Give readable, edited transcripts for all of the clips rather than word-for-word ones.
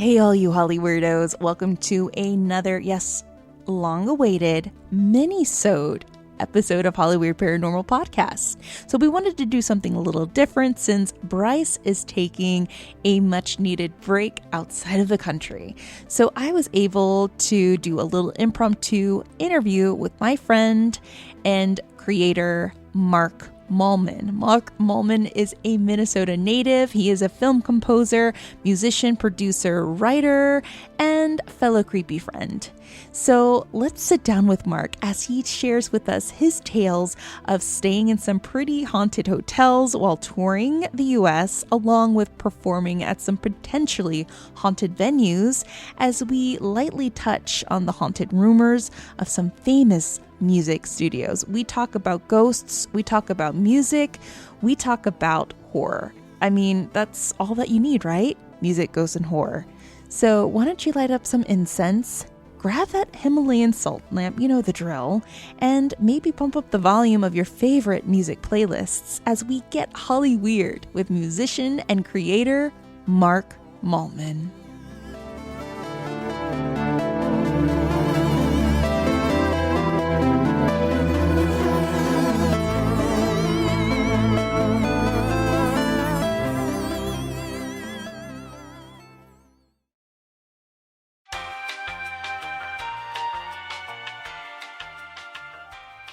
Hey, all you Hollyweirdos. Welcome to another, yes, long-awaited Minisode episode of Hollyweird Paranormal Podcast. So we wanted to do something a little different since Bryce is taking a much-needed break outside of the country. So I was able to do a little impromptu interview with my friend and creator, Mark Mallman. Mark Mallman is a Minnesota native. He is a film composer, musician, producer, writer, and fellow creepy friend. So let's sit down with Mark as he shares with us his tales of staying in some pretty haunted hotels while touring the US, along with performing at some potentially haunted venues, as we lightly touch on the haunted rumors of some famous music studios. We talk about ghosts, we talk about music, we talk about horror. I mean, that's all that you need, right? Music, ghosts, and horror. So why don't you light up some incense, grab that Himalayan salt lamp, you know the drill, and maybe pump up the volume of your favorite music playlists as we get Hollyweird with musician and creator Mark Mallman.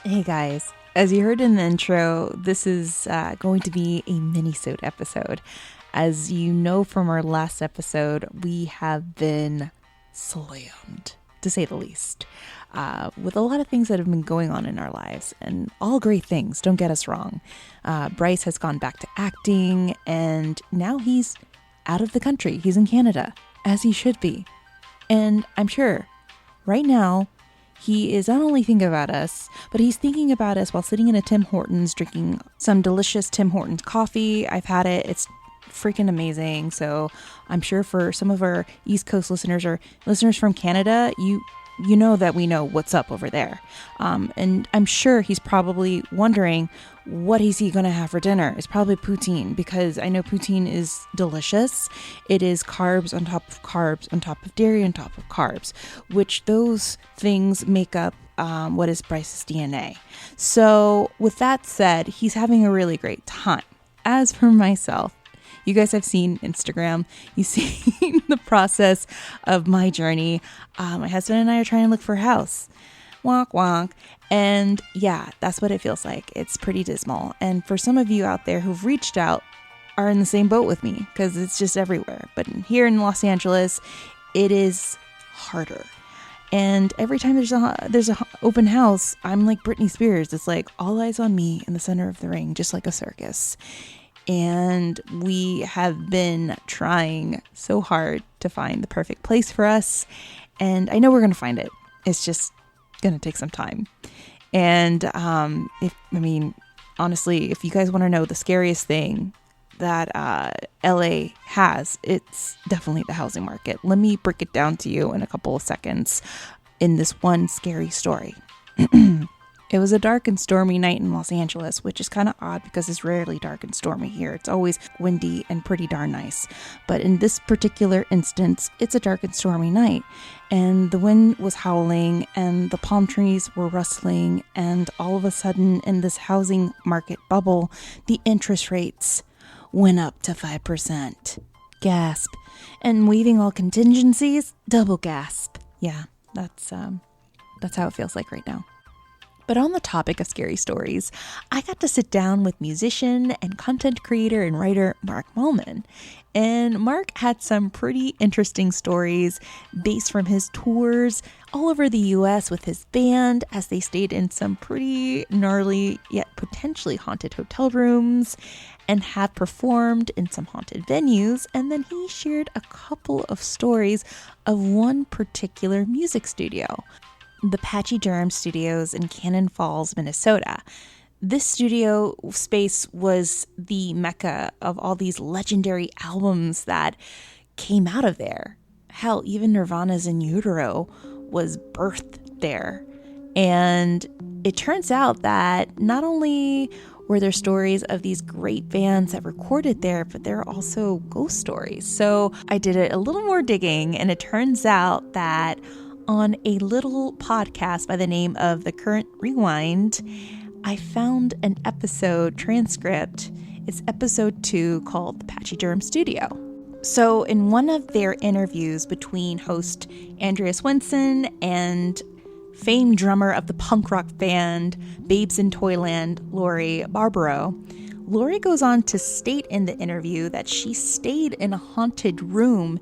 Hey guys, as you heard in the intro, this is going to be a Minisode episode. As you know from our last episode, we have been slammed, to say the least, with a lot of things that have been going on in our lives, and all great things, don't get us wrong. Bryce has gone back to acting, and now he's out of the country. He's in Canada, as he should be. And I'm sure, right now, he is not only thinking about us, but he's thinking about us while sitting in a Tim Hortons drinking some delicious Tim Hortons coffee. I've had it. It's freaking amazing. So I'm sure for some of our East Coast listeners or listeners from Canada, you know that we know what's up over there. And I'm sure he's probably wondering, what is he going to have for dinner? It's probably poutine, because I know poutine is delicious. It is carbs on top of carbs on top of dairy on top of carbs, which those things make up what is Bryce's DNA. So with that said, he's having a really great time. As for myself, you guys have seen Instagram. You've seen the process of my journey. My husband and I are trying to look for a house. Wonk, wonk. And yeah, that's what it feels like. It's pretty dismal. And for some of you out there who've reached out are in the same boat with me, because it's just everywhere. But here in Los Angeles, it is harder. And every time there's a open house, I'm like Britney Spears. It's like all eyes on me in the center of the ring, just like a circus. And we have been trying so hard to find the perfect place for us. And I know we're going to find it. It's just going to take some time. And honestly, if you guys want to know the scariest thing that LA has, it's definitely the housing market. Let me break it down to you in a couple of seconds in this one scary story. It was a dark and stormy night in Los Angeles, which is kind of odd because it's rarely dark and stormy here. It's always windy and pretty darn nice. But in this particular instance, it's a dark and stormy night. And the wind was howling and the palm trees were rustling. And all of a sudden, in this housing market bubble, the interest rates went up to 5%. Gasp. And waiving all contingencies, double gasp. Yeah, that's how it feels like right now. But on the topic of scary stories, I got to sit down with musician and content creator and writer Mark Mallman. And Mark had some pretty interesting stories based from his tours all over the US with his band as they stayed in some pretty gnarly yet potentially haunted hotel rooms and have performed in some haunted venues. And then he shared a couple of stories of one particular music studio, the Pachyderm Studios in Cannon Falls, Minnesota. This studio space was the mecca of all these legendary albums that came out of there. Hell, even Nirvana's In Utero was birthed there. And it turns out that not only where there's stories of these great bands that recorded there, but there are also ghost stories. So I did a little more digging, and it turns out that on a little podcast by the name of The Current Rewind, I found an episode transcript. It's episode 2 called The Pachyderm Studio. So in one of their interviews between host Andreas Wenson and famed drummer of the punk rock band Babes in Toyland, Lori Barbaro, Lori goes on to state in the interview that she stayed in a haunted room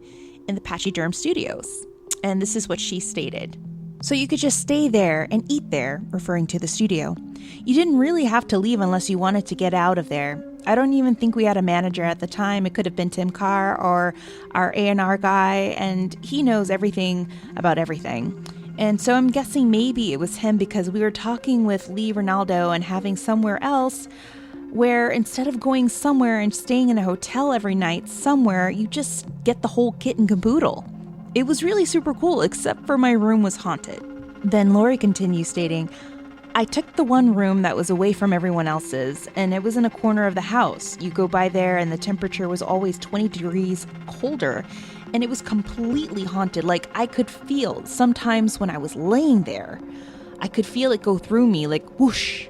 in the Pachyderm Studios. And this is what she stated. So you could just stay there and eat there, referring to the studio. You didn't really have to leave unless you wanted to get out of there. I don't even think we had a manager at the time. It could have been Tim Carr or our A&R guy, and he knows everything about everything. And so I'm guessing maybe it was him because we were talking with Lee Ronaldo and having somewhere else where instead of going somewhere and staying in a hotel every night somewhere, you just get the whole kit and caboodle. It was really super cool, except for my room was haunted. Then Lori continues stating, I took the one room that was away from everyone else's, and it was in a corner of the house. You go by there and the temperature was always 20 degrees colder, and it was completely haunted. Like I could feel, sometimes when I was laying there, I could feel it go through me like whoosh.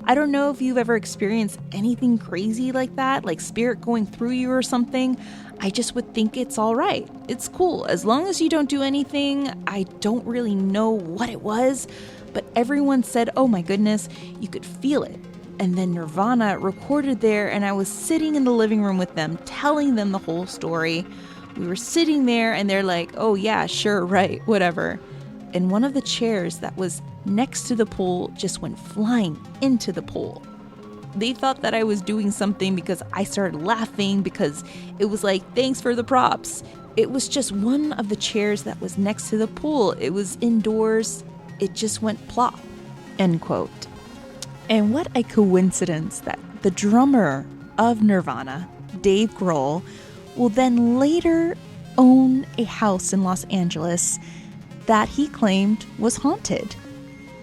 I don't know if you've ever experienced anything crazy like that, like spirit going through you or something. I just would think it's all right. It's cool. As long as you don't do anything. I don't really know what it was, but everyone said, oh my goodness, you could feel it. And then Nirvana recorded there, and I was sitting in the living room with them, telling them the whole story. We were sitting there, and they're like, oh yeah, sure, right, whatever. And one of the chairs that was next to the pool just went flying into the pool. They thought that I was doing something because I started laughing because it was like, thanks for the props. It was just one of the chairs that was next to the pool. It was indoors. It just went plop, end quote. And what a coincidence that the drummer of Nirvana, Dave Grohl, will then later own a house in Los Angeles that he claimed was haunted.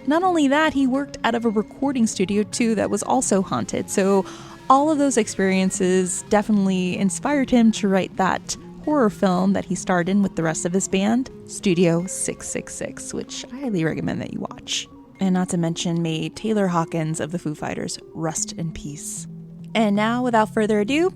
Not only that, he worked out of a recording studio too that was also haunted. So all of those experiences definitely inspired him to write that horror film that he starred in with the rest of his band, Studio 666, which I highly recommend that you watch. And not to mention made Taylor Hawkins of the Foo Fighters rest in peace. And now, without further ado,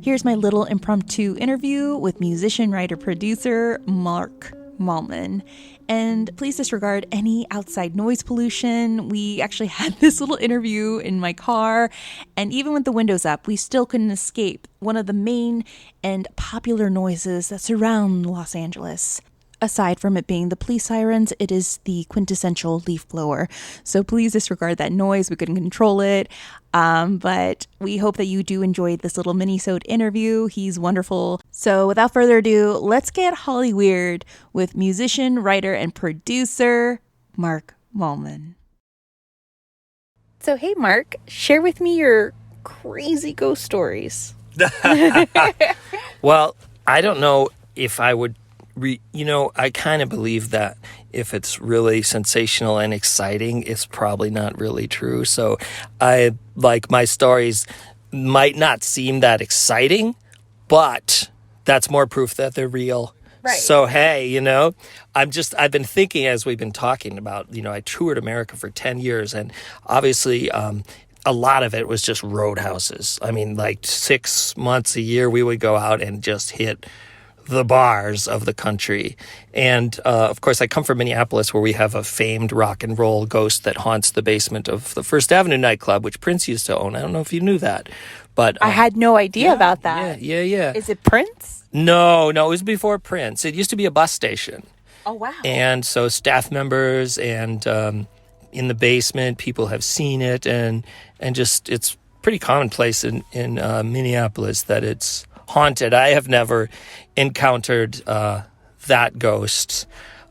here's my little impromptu interview with musician, writer, producer Mark Mallman. And please disregard any outside noise pollution. We actually had this little interview in my car, and even with the windows up, we still couldn't escape one of the main and popular noises that surround Los Angeles. Aside from it being the police sirens, it is the quintessential leaf blower. So please disregard that noise. We couldn't control it. But we hope that you do enjoy this little Minisode interview. He's wonderful. So without further ado, let's get Hollyweird with musician, writer, and producer Mark Mallman. So hey, Mark, share with me your crazy ghost stories. Well, I don't know if I would I kind of believe that if it's really sensational and exciting, it's probably not really true. So my stories might not seem that exciting, but that's more proof that they're real. Right. So, hey, I've been thinking as we've been talking about, I toured America for 10 years, and obviously, a lot of it was just roadhouses. I mean, like 6 months a year, we would go out and just hit the bars of the country. And of course, I come from Minneapolis, where we have a famed rock and roll ghost that haunts the basement of the First Avenue nightclub, which Prince used to own. I don't know if you knew that, but I had no idea about that. Yeah. Is it Prince? No, it was before Prince. It used to be a bus station. Oh, wow. And so staff members and in the basement, people have seen it, and just it's pretty commonplace in Minneapolis that it's haunted. I have never encountered that ghost.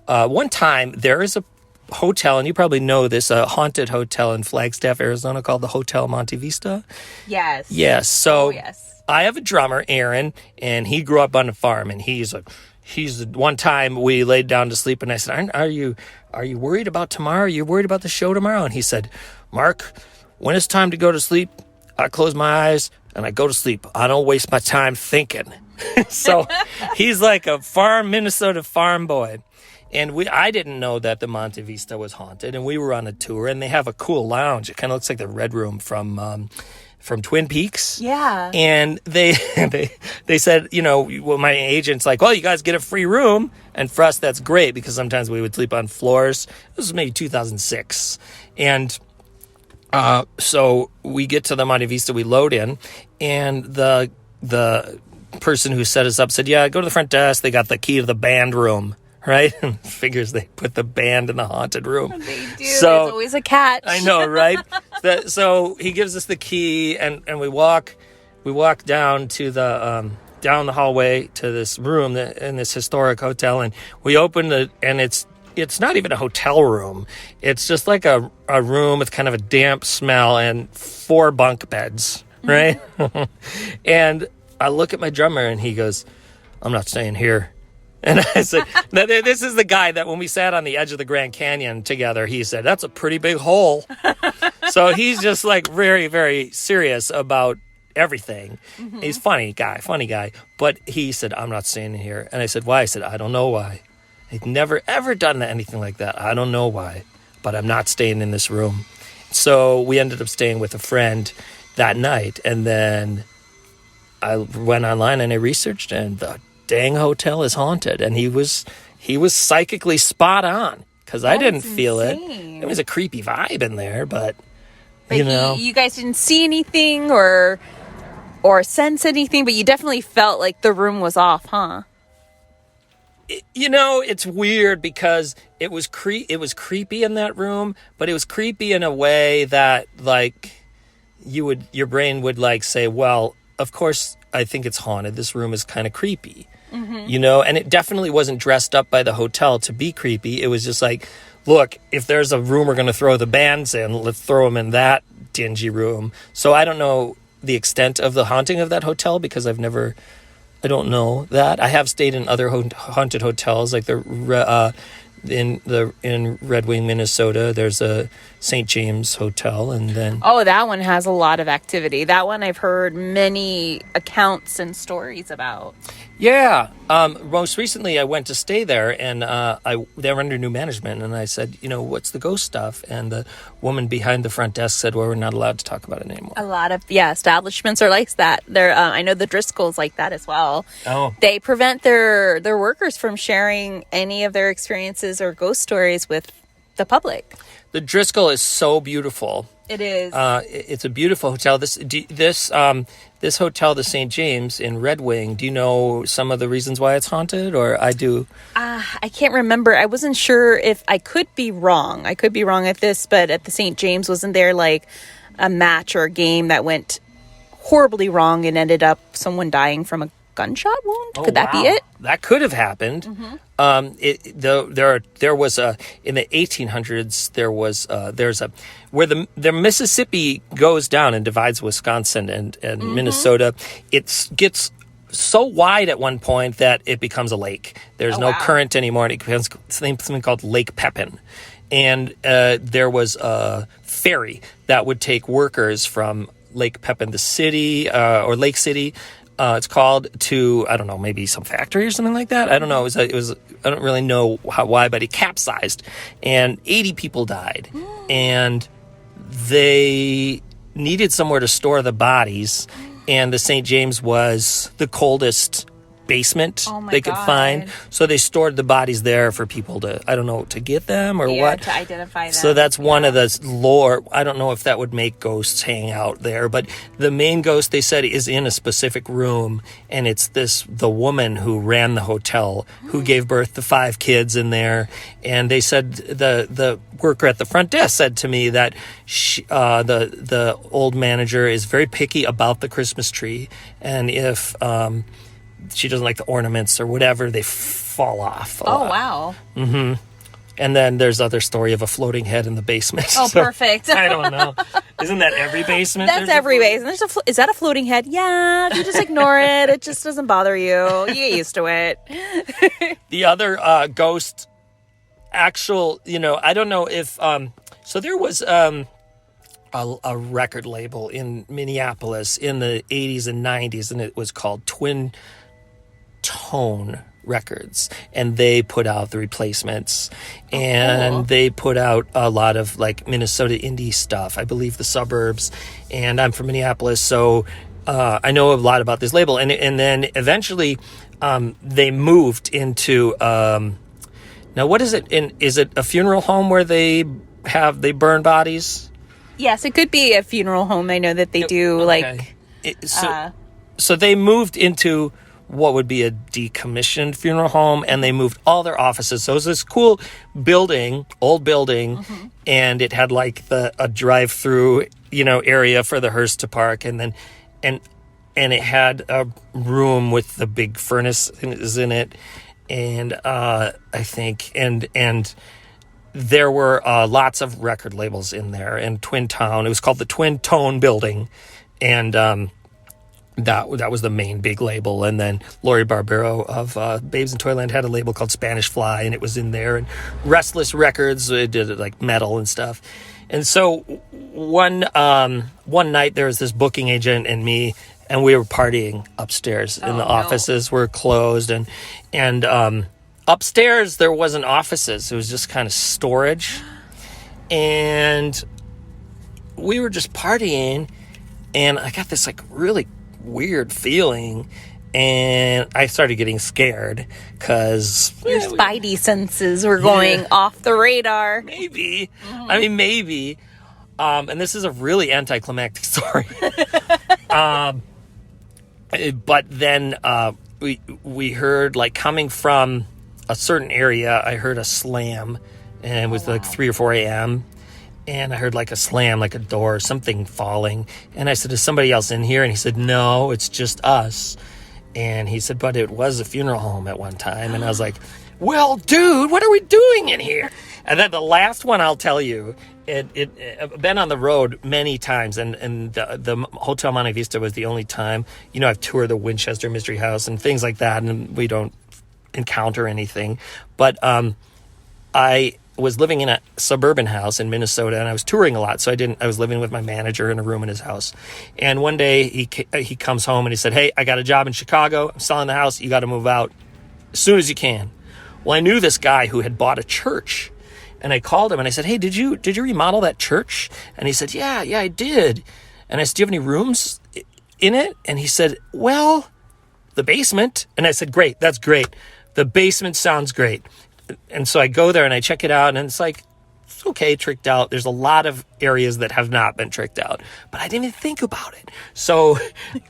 One time, there is a hotel, and you probably know this, a haunted hotel in Flagstaff, Arizona called the Hotel Monte Vista. Yes. Yes. So yes. I have a drummer, Aaron, and he grew up on a farm, and he's one time we laid down to sleep, and I said, are you worried about tomorrow? Are you worried about the show tomorrow? And he said, Mark, when it's time to go to sleep, I close my eyes and I go to sleep. I don't waste my time thinking. So he's like a Minnesota farm boy. And I didn't know that the Monte Vista was haunted. And we were on a tour, and they have a cool lounge. It kind of looks like the Red Room from Twin Peaks. Yeah. And they said, my agent's like, well, you guys get a free room. And for us, that's great because sometimes we would sleep on floors. This was maybe 2006. And so we get to the Monte Vista, we load in, and the person who set us up said, yeah, go to the front desk. They got the key to the band room. Right? Figures they put the band in the haunted room. They do. So, there's always a catch. I know, right? So he gives us the key, and we walk down to the down the hallway to this room in this historic hotel, and we open it, and it's not even a hotel room. It's just like a room with kind of a damp smell and 4 bunk beds, right? And I look at my drummer, and he goes, I'm not staying here. And I said, this is the guy that when we sat on the edge of the Grand Canyon together, he said, that's a pretty big hole. So he's just like very, very serious about everything. Mm-hmm. He's funny guy. But he said, I'm not staying here. And I said, why? I said, I don't know why. I'd never, ever done anything like that. I don't know why, but I'm not staying in this room. So we ended up staying with a friend that night. And then I went online and I researched, and the dang hotel is haunted. And he was psychically spot on, because I didn't feel insane. It was a creepy vibe in there, but you guys didn't see anything or sense anything, but you definitely felt like the room was off, huh? It's weird because it was creepy in that room, but it was creepy in a way that like your brain would like say, well, of course I think it's haunted. This room is kind of creepy. Mm-hmm. And it definitely wasn't dressed up by the hotel to be creepy. It was just like, look, if there's a room we're going to throw the bands in, let's throw them in that dingy room. So I don't know the extent of the haunting of that hotel because I don't know that. I have stayed in other haunted hotels, like in Red Wing, Minnesota. There's a St. James Hotel, and then that one has a lot of activity. That one I've heard many accounts and stories about. Yeah. Most recently, I went to stay there, and they were under new management, and I said, what's the ghost stuff? And the woman behind the front desk said, well, we're not allowed to talk about it anymore. A lot of establishments are like that. I know the Driscolls like that as well. Oh, they prevent their workers from sharing any of their experiences or ghost stories with the public. The Driscoll is so beautiful. It is. It's a beautiful hotel. This hotel, the St. James in Red Wing, do you know some of the reasons why it's haunted? Or I do? I can't remember. I wasn't sure if I could be wrong. I could be wrong at this, but at the St. James, wasn't there like a match or a game that went horribly wrong and ended up someone dying from a gunshot wound? Could that be it? That could have happened. Mm-hmm. There was in the 1800s. There's where the Mississippi goes down and divides Wisconsin and mm-hmm. Minnesota. It gets so wide at one point that it becomes a lake. There's no current anymore, and it becomes something called Lake Pepin. And there was a ferry that would take workers from Lake Pepin, the city, or Lake City. It's called to, I don't know, maybe some factory or something like that. I don't know. It was I don't really know why, but it capsized and 80 people died. And they needed somewhere to store the bodies. And the St. James was the coldest basement they could find. So they stored the bodies there for people to, I don't know, to get them or what. To identify them. So that's one of the lore. I don't know if that would make ghosts hang out there, but the main ghost, they said, is in a specific room, and it's the woman who ran the hotel, who gave birth to 5 kids in there. And they said, the worker at the front desk said to me that the old manager is very picky about the Christmas tree, and if she doesn't like the ornaments or whatever, they fall off. Wow. Mm-hmm. And then there's other story of a floating head in the basement. Oh, so, perfect. I don't know. Isn't that every basement? That's every basement. Is that a floating head? Yeah. You just ignore it. It just doesn't bother you. You get used to it. The other ghost, I don't know if. So there was. a record label in Minneapolis in the 80s and 90s, and it was called Twin Tone Records, and they put out the Replacements, and they put out a lot of like Minnesota indie stuff, I believe The Suburbs, and I'm from Minneapolis, so I know a lot about this label, and then eventually they moved into now what is it, is it a funeral home where they burn bodies? Yes, it could be a funeral home. I know that they do so they moved into what would be a decommissioned funeral home, and they moved all their offices. So it was this cool building, old building, and it had like a drive-through, area for the hearse to park, and it had a room with the big furnace in it, and I think and there were lots of record labels in there, and Twin Town. It was called the Twin Tone Building, and that was the main big label. And then Lori Barbero of Babes in Toyland had a label called Spanish Fly, and it was in there. And Restless Records did like metal and stuff. And so one night there was this booking agent and me, and we were partying upstairs, and the offices were closed, and upstairs there wasn't offices. It was just kind of storage. And we were just partying, and I got this like really weird feeling, and I started getting scared because your spidey senses were going off the radar. Maybe. I mean, maybe. And this is a really anticlimactic story. But then we heard, like, coming from a certain area, I heard a slam, and it was like 3 or 4 a.m., and I heard like a slam, like a door, something falling. And I said, is somebody else in here? And he said, no, it's just us. And he said, but it was a funeral home at one time. And I was like, well, dude, what are we doing in here? And then the last one I'll tell you, I've been on the road many times, and the Hotel Monte Vista was the only time. I've toured the Winchester Mystery House and things like that, and we don't encounter anything. But I was living in a suburban house in Minnesota, and I was touring a lot, so I was living with my manager in a room in his house. And one day he comes home and he said, hey, I got a job in Chicago. I'm selling the house. You got to move out as soon as you can. Well, I knew this guy who had bought a church, and I called him and I said, hey, did you remodel that church? And he said, yeah, I did. And I said, do you have any rooms in it? And he said, well, the basement. And I said, great, that's great. The basement sounds great. And so I go there and I check it out, and it's like, it's okay, tricked out. There's a lot of areas that have not been tricked out, but I didn't even think about it. So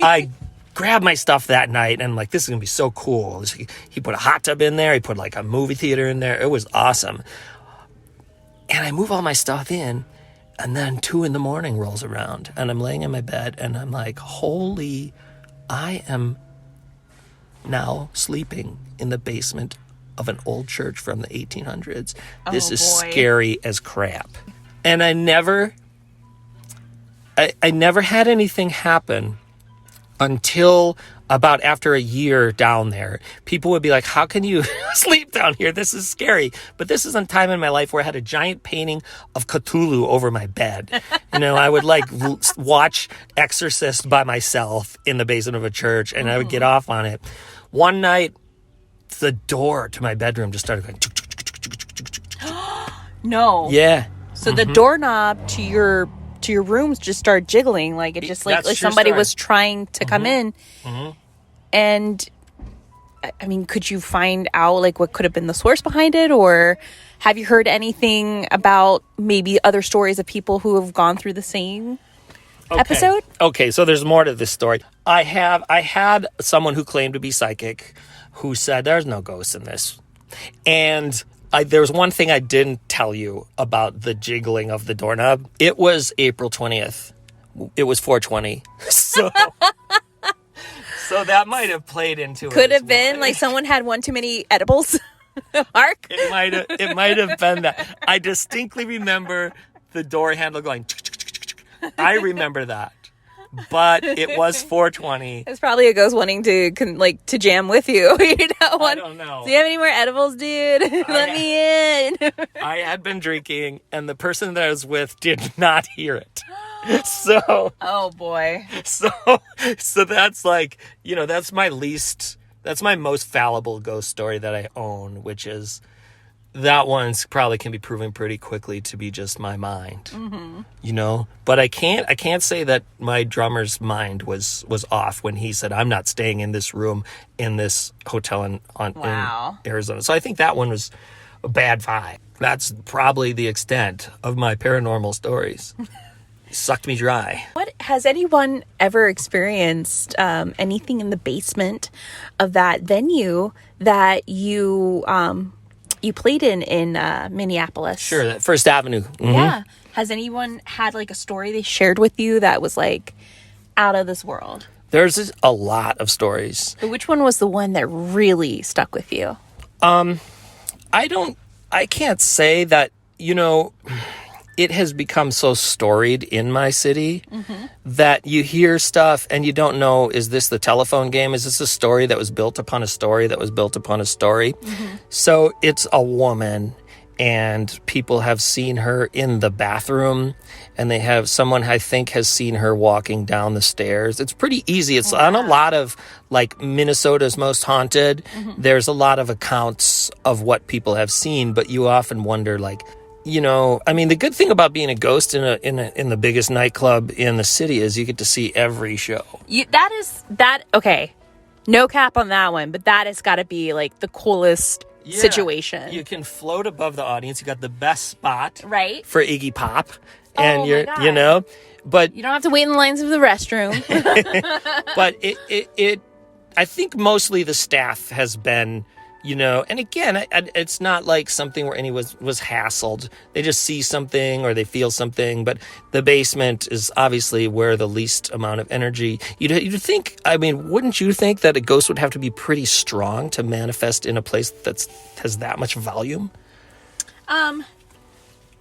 I grabbed my stuff that night, and I'm like, this is going to be so cool. He put a hot tub in there. He put like a movie theater in there. It was awesome. And I move all my stuff in, and then 2 a.m. rolls around, and I'm laying in my bed, and I'm like, I am now sleeping in the basement of an old church from the 1800s. This is scary as crap. And I never had anything happen until about after a year down there. People would be like, how can you sleep down here? This is scary. But this is a time in my life where I had a giant painting of Cthulhu over my bed. I would like watch Exorcist by myself in the basement of a church, and I would get off on it. One night, the door to my bedroom just started going. No. Yeah. So the doorknob to your rooms just started jiggling, like it just like somebody was trying to come in. And I mean, could you find out like what could have been the source behind it, or have you heard anything about maybe other stories of people who have gone through the same episode? Okay, so there's more to this story. I had someone who claimed to be psychic who said there's no ghosts in this. And there was one thing I didn't tell you about the jiggling of the doorknob. It was April 20th. It was 420. So that might have played into it. Could have been like someone had one too many edibles. Mark? It might have been that. I distinctly remember the door handle going. I remember that. But it was 420. It's probably a ghost wanting to jam with you. I don't know. Do you have any more edibles, dude? Let me in. I had been drinking, and the person that I was with did not hear it. So, Oh boy. so that's like, that's my most fallible ghost story that I own, which is that one's probably can be proven pretty quickly to be just my mind, but I can't say that my drummer's mind was off when he said, I'm not staying in this room in this hotel in Arizona. So I think that one was a bad vibe. That's probably the extent of my paranormal stories. Sucked me dry. What has anyone ever experienced anything in the basement of that venue that you played in Minneapolis? Sure, that First Avenue. Mm-hmm. Yeah. Has anyone had like a story they shared with you that was like out of this world? There's a lot of stories. But which one was the one that really stuck with you? I can't say that, it has become so storied in my city that you hear stuff and you don't know, is this the telephone game? Is this a story that was built upon a story that was built upon a story? So it's a woman and people have seen her in the bathroom and they have someone I think has seen her walking down the stairs. It's pretty easy. It's on a lot of like Minnesota's Most Haunted. There's a lot of accounts of what people have seen, but you often wonder like, the good thing about being a ghost in the biggest nightclub in the city is you get to see every show. Okay. No cap on that one, but that has got to be like the coolest situation. You can float above the audience. You got the best spot, right, for Iggy Pop, and but you don't have to wait in the lines of the restroom. But it I think mostly the staff has been. And again, it's not like something where anyone was hassled. They just see something or they feel something. But the basement is obviously where the least amount of energy. You'd think, wouldn't you think that a ghost would have to be pretty strong to manifest in a place that has that much volume?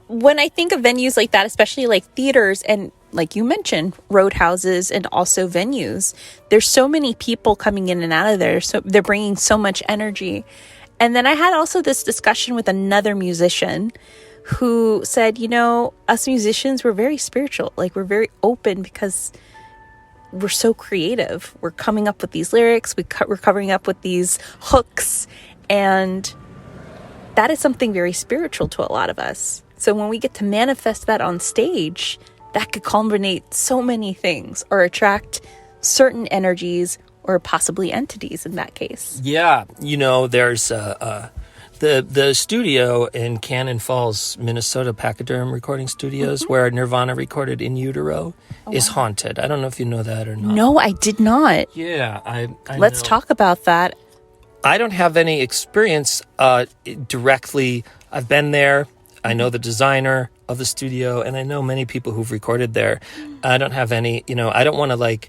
When I think of venues like that, especially like theaters and like you mentioned, roadhouses and also venues, there's so many people coming in and out of there. So they're bringing so much energy. And then I had also this discussion with another musician who said, us musicians, we're very spiritual. Like we're very open because we're so creative. We're coming up with these lyrics. We're covering up with these hooks. And that is something very spiritual to a lot of us. So when we get to manifest that on stage, that could culminate so many things or attract certain energies or possibly entities in that case. Yeah. There's the studio in Cannon Falls, Minnesota, Pachyderm Recording Studios, where Nirvana recorded In Utero, is haunted. I don't know if you know that or not. No, I did not. Yeah. Let's talk about that. I don't have any experience directly. I've been there. I know the designer of the studio, and I know many people who've recorded there. I don't have any, I don't want to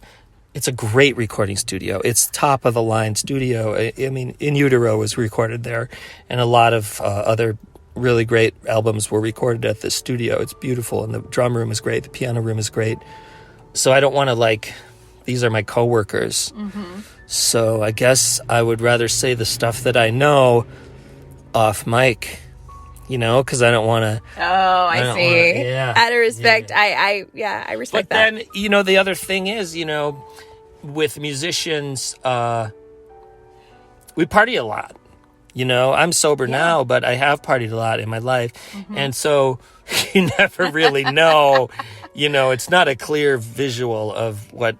it's a great recording studio. It's top of the line studio. In Utero was recorded there, and a lot of other really great albums were recorded at this studio. It's beautiful, and the drum room is great. The piano room is great. So I don't want to these are my coworkers. So I guess I would rather say the stuff that I know off mic. Because I don't want to. Oh, I see. Out of respect, yeah. I respect that. But then, the other thing is, with musicians, we party a lot. I'm sober now, but I have partied a lot in my life. And so you never really know, it's not a clear visual of what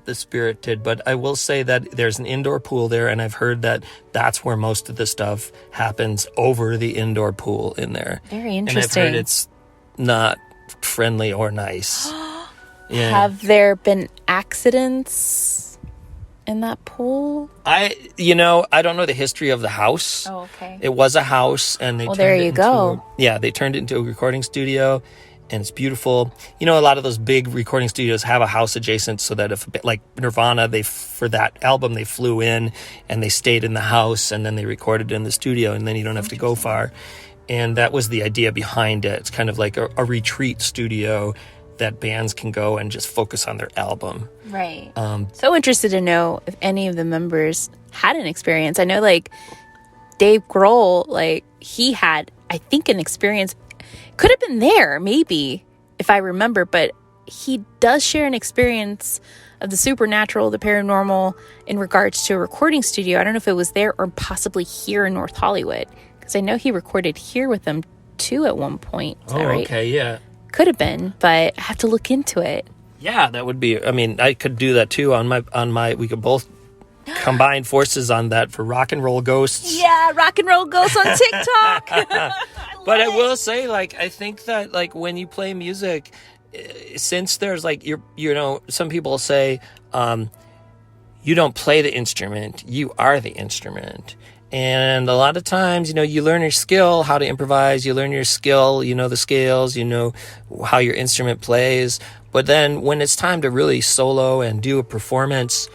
the spirit did. But I will say that there's an indoor pool there, and I've heard that that's where most of the stuff happens, over the indoor pool in there. Very interesting. And I've heard it's not friendly or nice. Yeah. Have there been accidents in that pool? I don't know the history of the house. Oh, okay. It was a house, and they they turned it into a recording studio. And it's beautiful. A lot of those big recording studios have a house adjacent, so that if, like Nirvana, for that album, they flew in and they stayed in the house, and then they recorded in the studio, and then you don't have to go far. And that was the idea behind it. It's kind of like a retreat studio that bands can go and just focus on their album. Right. So interested to know if any of the members had an experience. I know, Dave Grohl, he had, I think, an experience. Could have been there, maybe, if I remember, but he does share an experience of the supernatural, the paranormal, in regards to a recording studio. I don't know if it was there or possibly here in North Hollywood, because I know he recorded here with them too at one point. Is that right? Okay, yeah. Could have been, but I have to look into it. Yeah, that would be, I mean, I could do that too on my, we could both combine forces on that for Rock and Roll Ghosts. Yeah, Rock and Roll Ghosts on TikTok. But I will say, like, I think that, like, when you play music, since there's, like, you know, some people say, you don't play the instrument, you are the instrument. And a lot of times, you know, you learn your skill, how to improvise, you learn your skill, you know the scales, you know how your instrument plays. But then when it's time to really solo and do a performance,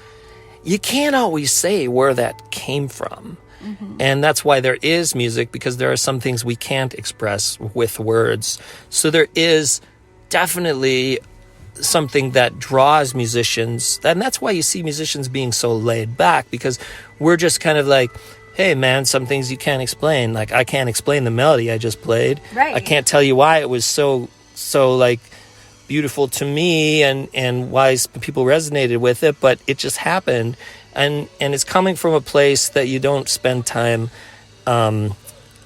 you can't always say where that came from. Mm-hmm. And that's why there is music, because there are some things we can't express with words. So there is definitely something that draws musicians. And that's why you see musicians being so laid back, because we're just kind of like, hey, man, some things you can't explain. Like, I can't explain the melody I just played. Right. I can't tell you why it was so like, beautiful to me and why people resonated with it, but it just happened. And it's coming from a place that you don't spend time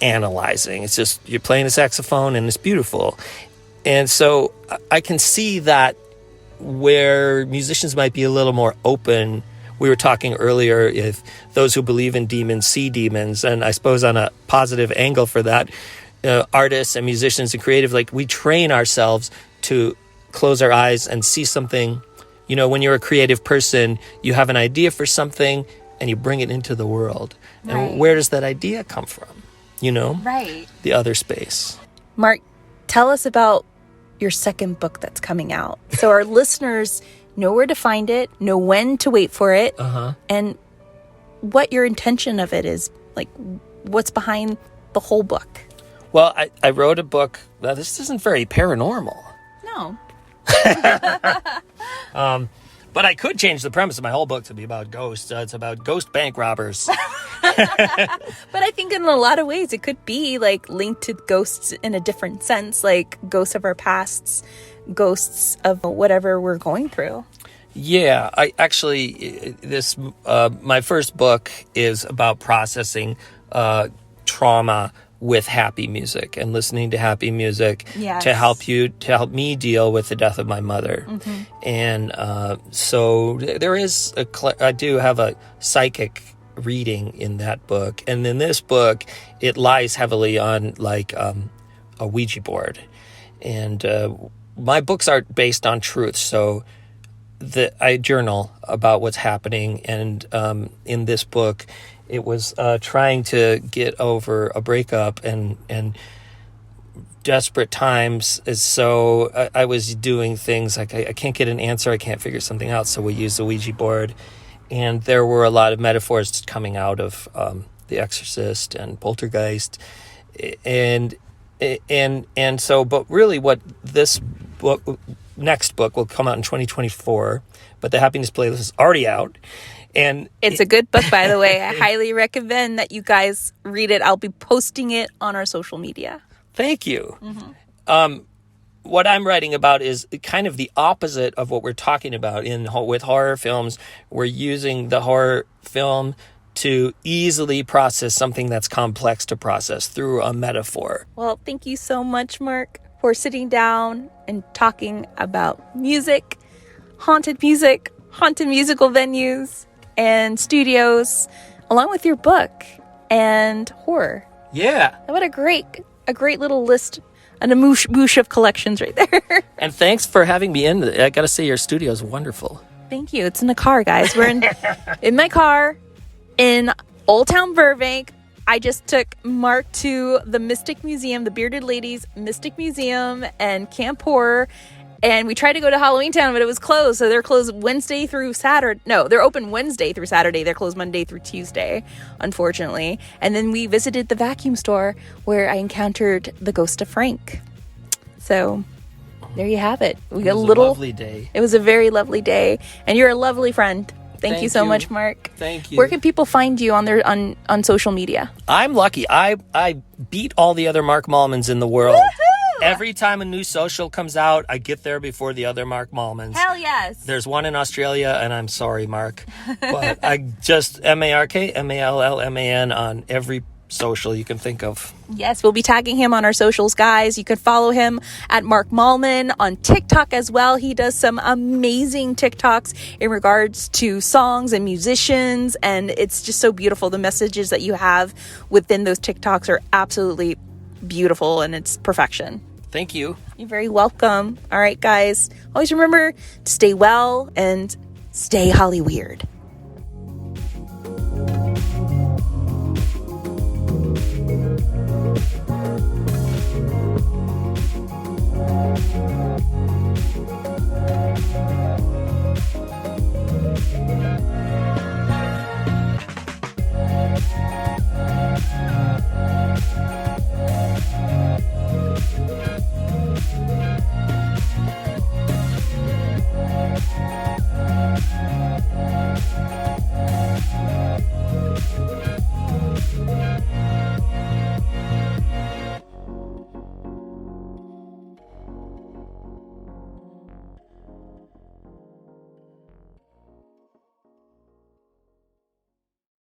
analyzing. It's just, you're playing a saxophone and it's beautiful. And so I can see that where musicians might be a little more open. We were talking earlier, if those who believe in demons see demons, and I suppose on a positive angle for that, artists and musicians and creative, like, we train ourselves to close our eyes and see something. You know, when you're a creative person, you have an idea for something and you bring it into the world. Right. And where does that idea come from? You know? Right. The other space. Mark, tell us about your second book that's coming out, so our listeners know where to find it, know when to wait for it, and what your intention of it is, like, what's behind the whole book. Well, I wrote a book. Now, this isn't very paranormal. No. But I could change the premise of my whole book to be about ghosts. It's about ghost bank robbers. But I think in a lot of ways it could be, like, linked to ghosts in a different sense, like ghosts of our pasts, ghosts of whatever we're going through. Yeah, I actually, my first book is about processing trauma with happy music and listening to happy music. Yes. to help me deal with the death of my mother. Mm-hmm. And so there is I do have a psychic reading in that book, and in this book it lies heavily on, like, a Ouija board. And my books are based on truth, so I journal about what's happening. And in this book, it was trying to get over a breakup and desperate times. So I was doing things like, I can't get an answer, I can't figure something out, so we used the Ouija board. And there were a lot of metaphors coming out of The Exorcist and Poltergeist. And so, but really what this next book will come out in 2024, but the Happiness Playlist is already out. And it's a good book, by the way. I highly recommend that you guys read it. I'll be posting it on our social media. Thank you. Mm-hmm. What I'm writing about is kind of the opposite of what we're talking about with horror films. We're using the horror film to easily process something that's complex to process through a metaphor. Well, thank you so much, Mark, for sitting down and talking about music, haunted musical venues and studios, along with your book and horror. Yeah. What a great little list and a moosh of collections right there. And thanks for having me in. I got to say, your studio is wonderful. Thank you. It's in the car, guys. We're in my car in Old Town Burbank. I just took Mark to the Mystic Museum, the Bearded Ladies Mystic Museum and Camp Horror. And we tried to go to Halloween Town, but it was closed. So they're closed Wednesday through Saturday. No, they're open Wednesday through Saturday. They're closed Monday through Tuesday, unfortunately. And then we visited the vacuum store where I encountered the ghost of Frank. So there you have it. We got a lovely day. It was a very lovely day. And you're a lovely friend. Thank you so much, Mark. Thank you. Where can people find you on social media? I'm lucky. I beat all the other Mark Mallmans in the world. Woohoo! Every time a new social comes out, I get there before the other Mark Mallmans. Hell yes. There's one in Australia, and I'm sorry, Mark, but I just MarkMallman on every social you can think of. Yes, we'll be tagging him on our socials, guys. You could follow him at Mark Mallman on TikTok as well. He does some amazing TikToks in regards to songs and musicians, and it's just so beautiful. The messages that you have within those TikToks are absolutely beautiful, and it's perfection. Thank you. You're very welcome. All right, guys. Always remember to stay well and stay Hollyweird.